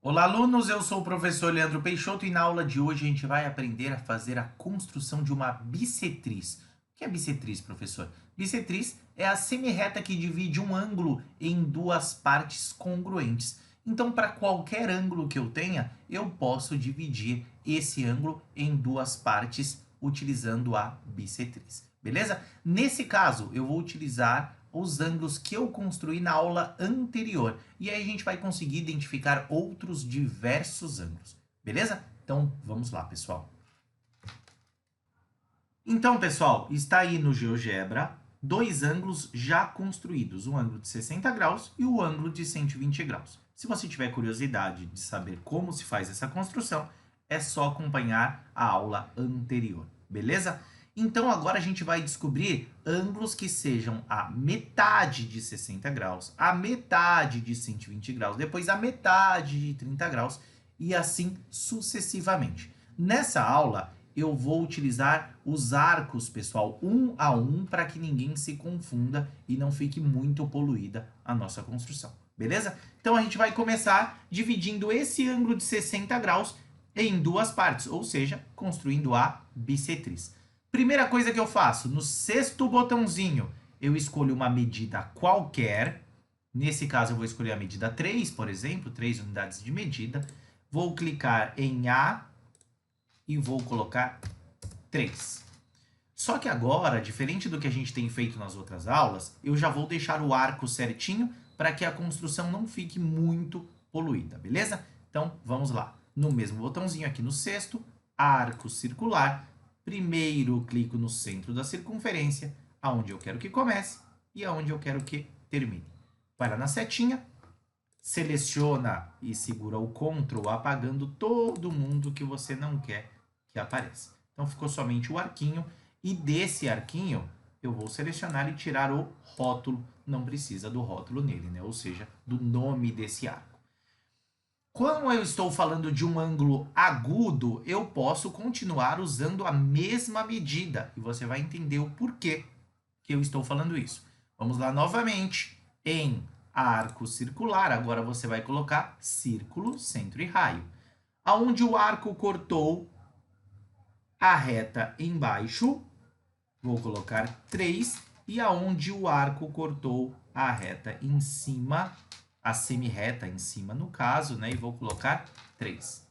Olá, alunos! Eu sou o professor Leandro Peixoto e na aula de hoje a gente vai aprender a fazer a construção de uma bissetriz. O que é bissetriz, professor? Bissetriz é a semirreta que divide um ângulo em duas partes congruentes. Então, para qualquer ângulo que eu tenha, eu posso dividir esse ângulo em duas partes utilizando a bissetriz. Beleza? Nesse caso, eu vou utilizar os ângulos que eu construí na aula anterior. E aí a gente vai conseguir identificar outros diversos ângulos. Beleza? Então, vamos lá, pessoal. Então, pessoal, está aí no GeoGebra dois ângulos já construídos, o ângulo de 60 graus e o ângulo de 120 graus. Se você tiver curiosidade de saber como se faz essa construção, é só acompanhar a aula anterior, beleza? Então agora a gente vai descobrir ângulos que sejam a metade de 60 graus, a metade de 120 graus, depois a metade de 30 graus e assim sucessivamente. Nessa aula eu vou utilizar os arcos, pessoal, um a um, para que ninguém se confunda e não fique muito poluída a nossa construção, beleza? Então a gente vai começar dividindo esse ângulo de 60 graus em duas partes, ou seja, construindo a bissetriz. Primeira coisa que eu faço, no sexto botãozinho, eu escolho uma medida qualquer. Nesse caso, eu vou escolher a medida 3, por exemplo, 3 unidades de medida. Vou clicar em A e vou colocar 3. Só que agora, diferente do que a gente tem feito nas outras aulas, eu já vou deixar o arco certinho para que a construção não fique muito poluída, beleza? Então, vamos lá. No mesmo botãozinho aqui no sexto, arco circular. Primeiro clico no centro da circunferência, aonde eu quero que comece e aonde eu quero que termine. Vai lá na setinha, seleciona e segura o Ctrl apagando todo mundo que você não quer que apareça. Então ficou somente o arquinho e desse arquinho eu vou selecionar e tirar o rótulo, não precisa do rótulo nele, né? Ou seja, do nome desse arco. Quando eu estou falando de um ângulo agudo, eu posso continuar usando a mesma medida e você vai entender o porquê que eu estou falando isso. Vamos lá novamente em arco circular, agora você vai colocar círculo, centro e raio. Aonde o arco cortou a reta embaixo, vou colocar 3, e aonde o arco cortou a reta em cima, a semirreta em cima no caso, né? E vou colocar 3.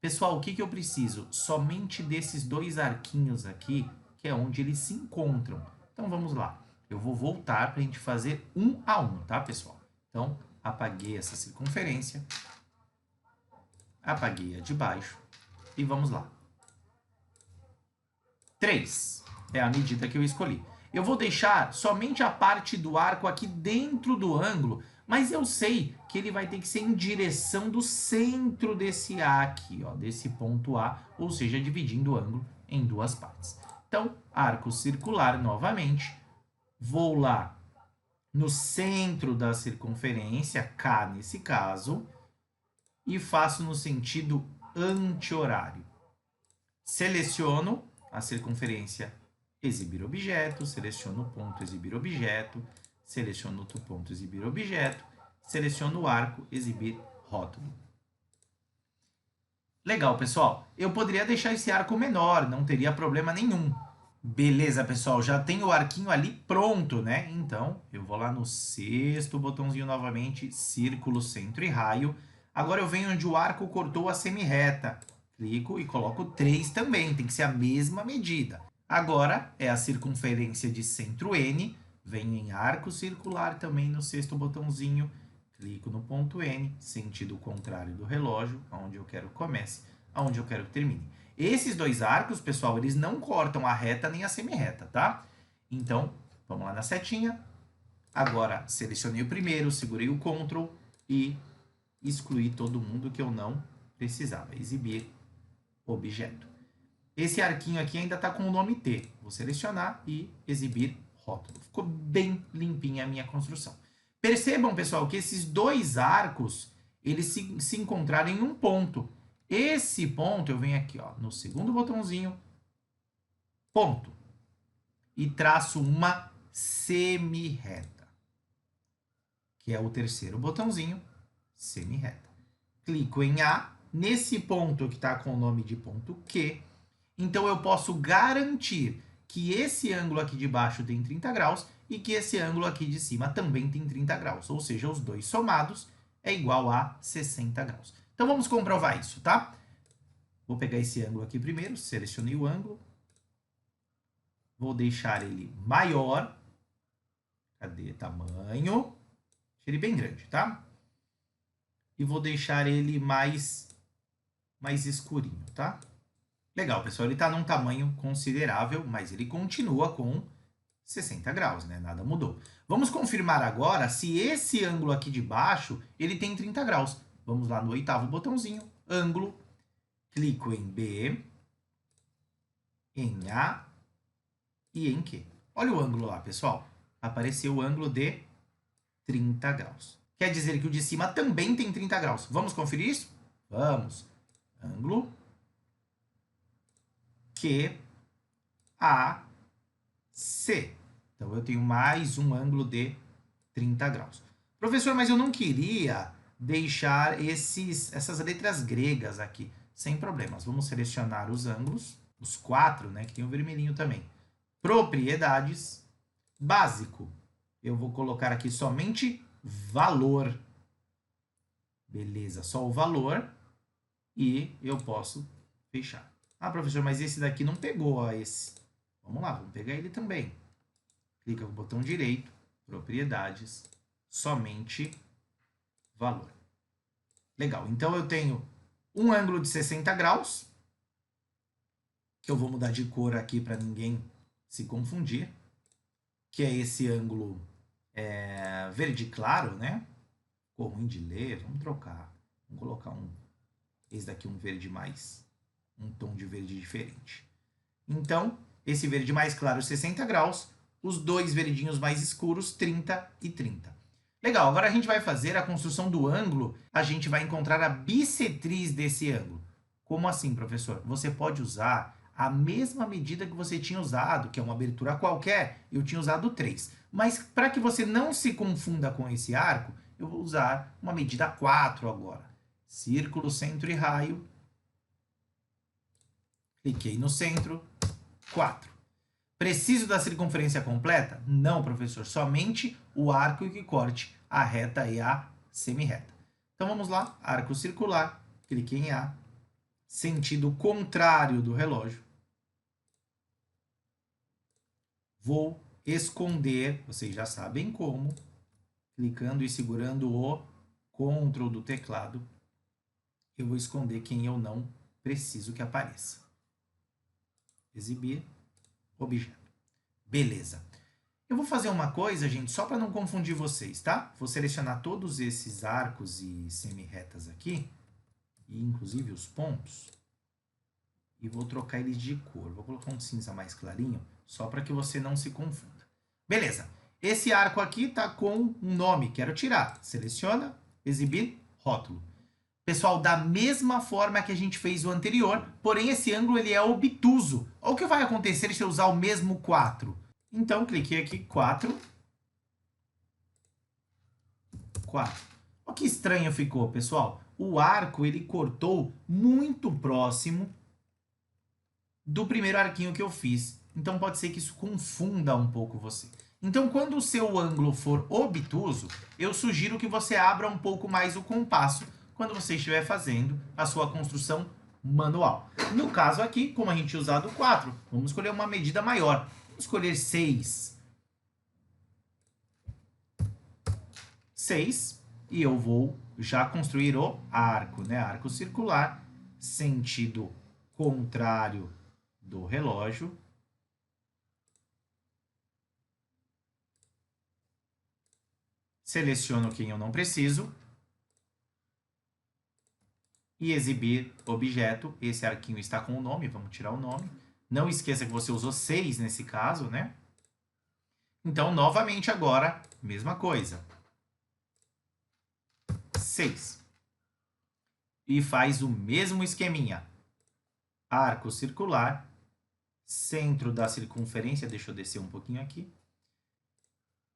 Pessoal, o que eu preciso? Somente desses dois arquinhos aqui, que é onde eles se encontram. Então vamos lá. Eu vou voltar para a gente fazer um a um, tá, pessoal? Então, apaguei essa circunferência, apaguei a de baixo e vamos lá. 3 é a medida que eu escolhi. Eu vou deixar somente a parte do arco aqui dentro do ângulo, mas eu sei que ele vai ter que ser em direção do centro desse A aqui, ó, desse ponto A, ou seja, dividindo o ângulo em duas partes. Então, arco circular novamente, vou lá no centro da circunferência, K nesse caso, e faço no sentido anti-horário. Seleciono a circunferência exibir objeto, seleciono o ponto exibir objeto, seleciono outro ponto exibir objeto, seleciono o arco exibir rótulo. Legal, pessoal. Eu poderia deixar esse arco menor, não teria problema nenhum. Beleza, pessoal, já tem o arquinho ali pronto, né? Então, eu vou lá no sexto botãozinho novamente, círculo, centro e raio. Agora eu venho onde o arco cortou a semirreta. Clico e coloco 3 também, tem que ser a mesma medida. Agora é a circunferência de centro N, venho em arco circular também no sexto botãozinho, clico no ponto N, sentido contrário do relógio, aonde eu quero que comece, aonde eu quero que termine. Esses dois arcos, pessoal, eles não cortam a reta nem a semirreta, tá? Então, vamos lá na setinha. Agora, selecionei o primeiro, segurei o Ctrl e excluí todo mundo que eu não precisava. Exibir objeto. Esse arquinho aqui ainda está com o nome T. Vou selecionar e exibir rótulo. Ficou bem limpinha a minha construção. Percebam, pessoal, que esses dois arcos, eles se encontraram em um ponto. Esse ponto, eu venho aqui, ó, no segundo botãozinho, ponto. E traço uma semirreta, que é o terceiro botãozinho, semirreta. clico em A, nesse ponto que está com o nome de ponto Q, então eu posso garantir que esse ângulo aqui de baixo tem 30 graus e que esse ângulo aqui de cima também tem 30 graus, ou seja, os dois somados é igual a 60 graus. Então vamos comprovar isso, tá? Vou pegar esse ângulo aqui primeiro, selecionei o ângulo, vou deixar ele maior, cadê? Tamanho, deixa ele bem grande, tá? E vou deixar ele mais escurinho, tá? Legal, pessoal, ele está num tamanho considerável, mas ele continua com 60 graus, né? Nada mudou. Vamos confirmar agora se esse ângulo aqui de baixo, ele tem 30 graus. Vamos lá no oitavo botãozinho, ângulo, clico em B, em A e em Q. Olha o ângulo lá, pessoal. Apareceu o ângulo de 30 graus. Quer dizer que o de cima também tem 30 graus. Vamos conferir isso? Vamos. Ângulo Q, A, C. Então, eu tenho mais um ângulo de 30 graus. Professor, mas eu não queria deixar essas letras gregas aqui. Sem problemas. Vamos selecionar os ângulos, os 4, né, que tem o vermelhinho também. Propriedades, básico. Eu vou colocar aqui somente valor. Beleza, só o valor. E eu posso fechar. Ah, professor, mas esse daqui não pegou, ó, esse. Vamos lá, vamos pegar ele também. Clica com o botão direito, propriedades, somente valor. Legal, então eu tenho um ângulo de 60 graus, que eu vou mudar de cor aqui para ninguém se confundir, que é esse ângulo verde claro, né? Ficou ruim de ler, vamos trocar. Vamos colocar esse daqui um verde mais, um tom de verde diferente. Então, esse verde mais claro, 60 graus, os dois verdinhos mais escuros, 30 e 30. Legal, agora a gente vai fazer a construção do ângulo, a gente vai encontrar a bissetriz desse ângulo. Como assim, professor? Você pode usar a mesma medida que você tinha usado, que é uma abertura qualquer, eu tinha usado 3. Mas para que você não se confunda com esse arco, eu vou usar uma medida 4 agora. Círculo, centro e raio. Cliquei no centro, 4. Preciso da circunferência completa? Não, professor, somente o arco que corte a reta e a semirreta. Então vamos lá, arco circular, cliquei em A, sentido contrário do relógio. Vou esconder, vocês já sabem como, clicando e segurando o Ctrl do teclado, eu vou esconder quem eu não preciso que apareça. Exibir objeto. Beleza. Eu vou fazer uma coisa, gente, só para não confundir vocês, tá? Vou selecionar todos esses arcos e semirretas aqui, e inclusive os pontos, e vou trocar eles de cor. Vou colocar um cinza mais clarinho, só para que você não se confunda. Beleza. Esse arco aqui tá com um nome, quero tirar. Seleciona, exibir, rótulo. Pessoal, da mesma forma que a gente fez o anterior, porém esse ângulo ele é obtuso. Olha o que vai acontecer se eu usar o mesmo 4. Então, cliquei aqui, 4. 4. Olha que estranho ficou, pessoal. O arco ele cortou muito próximo do primeiro arquinho que eu fiz. Então, pode ser que isso confunda um pouco você. Então, quando o seu ângulo for obtuso, eu sugiro que você abra um pouco mais o compasso quando você estiver fazendo a sua construção manual. No caso aqui, como a gente tinha usado 4, vamos escolher uma medida maior. Vamos escolher 6. 6. E eu vou já construir o arco, né? Arco circular, sentido contrário do relógio. Seleciono quem eu não preciso. E exibir objeto. Esse arquinho está com o nome, vamos tirar o nome. Não esqueça que você usou 6 nesse caso, né? Então, novamente agora, mesma coisa. 6. E faz o mesmo esqueminha. Arco circular, centro da circunferência, deixa eu descer um pouquinho aqui.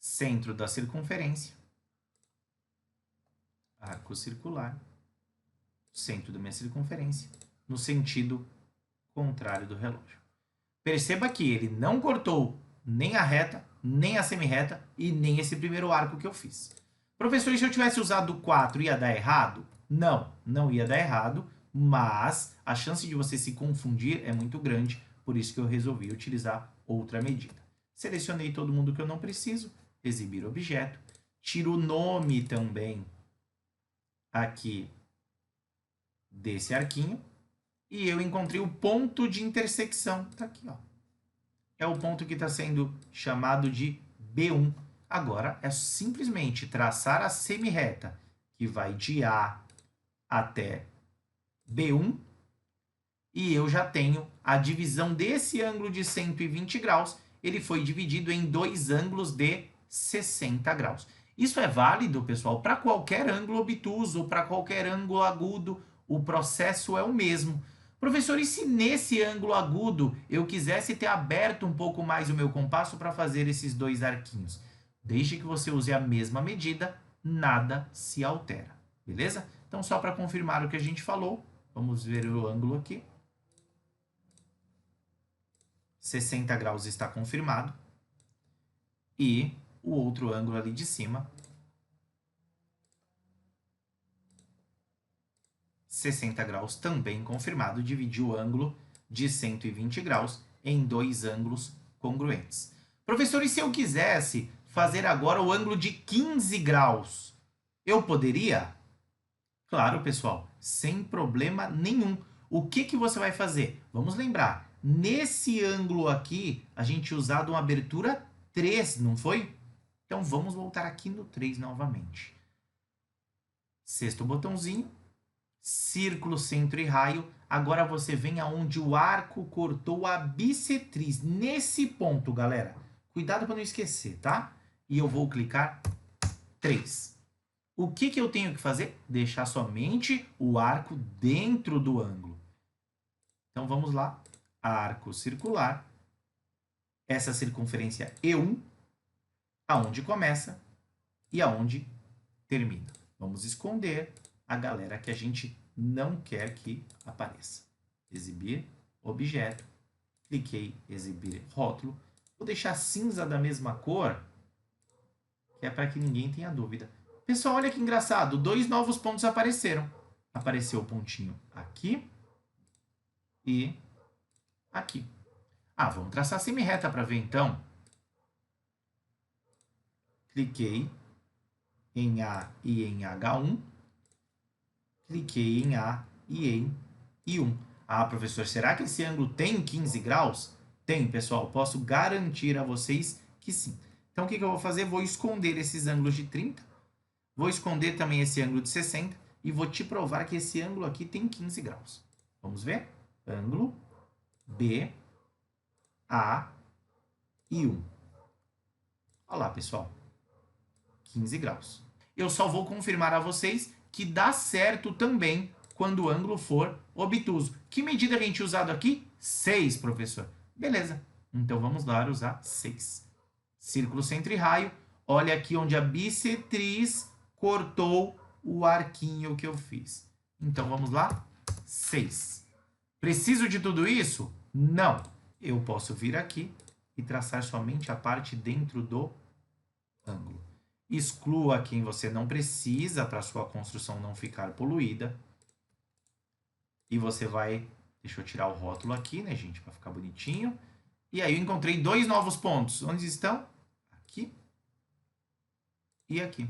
Centro da circunferência. Arco circular. centro da minha circunferência, no sentido contrário do relógio. Perceba que ele não cortou nem a reta, nem a semi-reta e nem esse primeiro arco que eu fiz. Professor, e se eu tivesse usado o 4, ia dar errado? Não, não ia dar errado, mas a chance de você se confundir é muito grande, por isso que eu resolvi utilizar outra medida. Selecionei todo mundo que eu não preciso, exibir objeto, tiro o nome também aqui desse arquinho, e eu encontrei o ponto de intersecção. Tá aqui, ó. É o ponto que está sendo chamado de B1. Agora é simplesmente traçar a semi-reta que vai de A até B1 e eu já tenho a divisão desse ângulo de 120 graus. Ele foi dividido em dois ângulos de 60 graus. Isso é válido, pessoal, para qualquer ângulo obtuso, para qualquer ângulo agudo, o processo é o mesmo. Professor, e se nesse ângulo agudo eu quisesse ter aberto um pouco mais o meu compasso para fazer esses dois arquinhos? Desde que você use a mesma medida, nada se altera, beleza? Então, só para confirmar o que a gente falou, vamos ver o ângulo aqui. 60 graus está confirmado. E o outro ângulo ali de cima, 60 graus também confirmado, dividiu o ângulo de 120 graus em dois ângulos congruentes. Professor, e se eu quisesse fazer agora o ângulo de 15 graus, eu poderia? Claro, pessoal, sem problema nenhum. O que que você vai fazer? Vamos lembrar, nesse ângulo aqui, a gente usado uma abertura 3, não foi? Então, vamos voltar aqui no 3 novamente. Sexto botãozinho, círculo, centro e raio. Agora você vem aonde o arco cortou a bissetriz. Nesse ponto, galera. Cuidado para não esquecer, tá? E eu vou clicar 3. O que que eu tenho que fazer? Deixar somente o arco dentro do ângulo. Então, vamos lá. Arco circular. Essa circunferência E1, aonde começa e aonde termina. Vamos esconder a galera que a gente não quer que apareça. Exibir objeto. Cliquei exibir rótulo. Vou deixar cinza da mesma cor, que é para que ninguém tenha dúvida. Pessoal, olha que engraçado. Dois novos pontos apareceram. Apareceu o pontinho aqui e aqui. Ah, vamos traçar semi-reta para ver então. Cliquei em A e em H1. Cliquei em A e em I1. Ah, professor, será que esse ângulo tem 15 graus? Tem, pessoal. Posso garantir a vocês que sim. Então, o que eu vou fazer? Vou esconder esses ângulos de 30. Vou esconder também esse ângulo de 60. E vou te provar que esse ângulo aqui tem 15 graus. Vamos ver? Ângulo B, A e 1. Olha lá, pessoal. 15 graus. Eu só vou confirmar a vocês que dá certo também quando o ângulo for obtuso. Que medida a gente usado aqui? 6, professor. Beleza. Então vamos lá usar 6. Círculo, centro e raio. Olha aqui onde a bissetriz cortou o arquinho que eu fiz. Então vamos lá. 6. Preciso de tudo isso? Não. Eu posso vir aqui e traçar somente a parte dentro do ângulo. Exclua quem você não precisa para sua construção não ficar poluída. E você vai... Deixa eu tirar o rótulo aqui, né, gente? Para ficar bonitinho. E aí eu encontrei dois novos pontos. Onde estão? Aqui e aqui.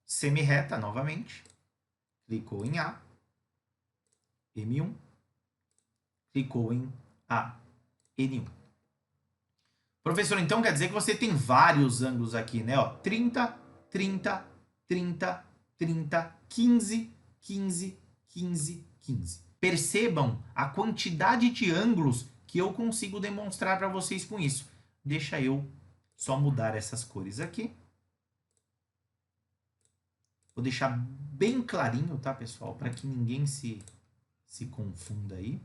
Semi-reta novamente. Clicou em A. M1. Clicou em A. N1. Professor, então quer dizer que você tem vários ângulos aqui, né? Ó, 30, 30, 30, 30, 15, 15, 15, 15. Percebam a quantidade de ângulos que eu consigo demonstrar para vocês com isso. Deixa eu só mudar essas cores aqui. Vou deixar bem clarinho, tá, pessoal? Para que ninguém se confunda aí.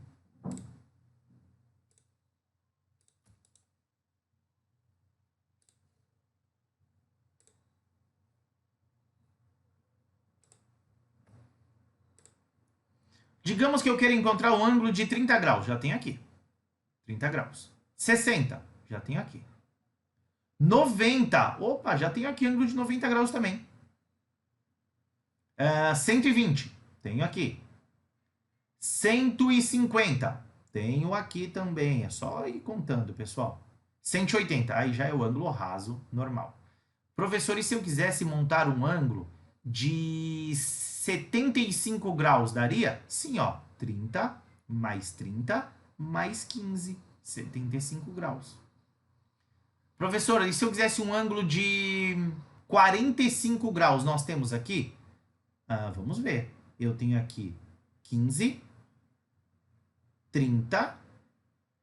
Digamos que eu queira encontrar o ângulo de 30 graus. Já tem aqui. 30 graus. 60. Já tem aqui. 90. Opa, já tem aqui ângulo de 90 graus também. 120. Tenho aqui. 150. Tenho aqui também. É só ir contando, pessoal. 180. Aí já é o ângulo raso normal. Professor, e se eu quisesse montar um ângulo de 75 graus, daria? Sim, ó. 30 mais 15. 75 graus. Professor, e se eu quisesse um ângulo de 45 graus, nós temos aqui? Vamos ver. Eu tenho aqui 15, 30,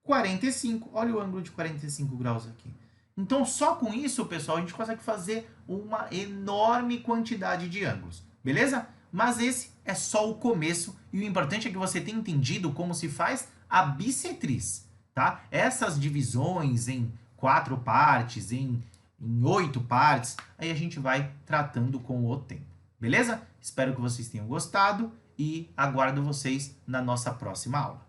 45. Olha o ângulo de 45 graus aqui. Então, só com isso, pessoal, a gente consegue fazer uma enorme quantidade de ângulos. Beleza? Mas esse é só o começo e o importante é que você tenha entendido como se faz a bissetriz, tá? Essas divisões em 4 partes, em 8 partes, aí a gente vai tratando com o tempo. Beleza? Espero que vocês tenham gostado e aguardo vocês na nossa próxima aula.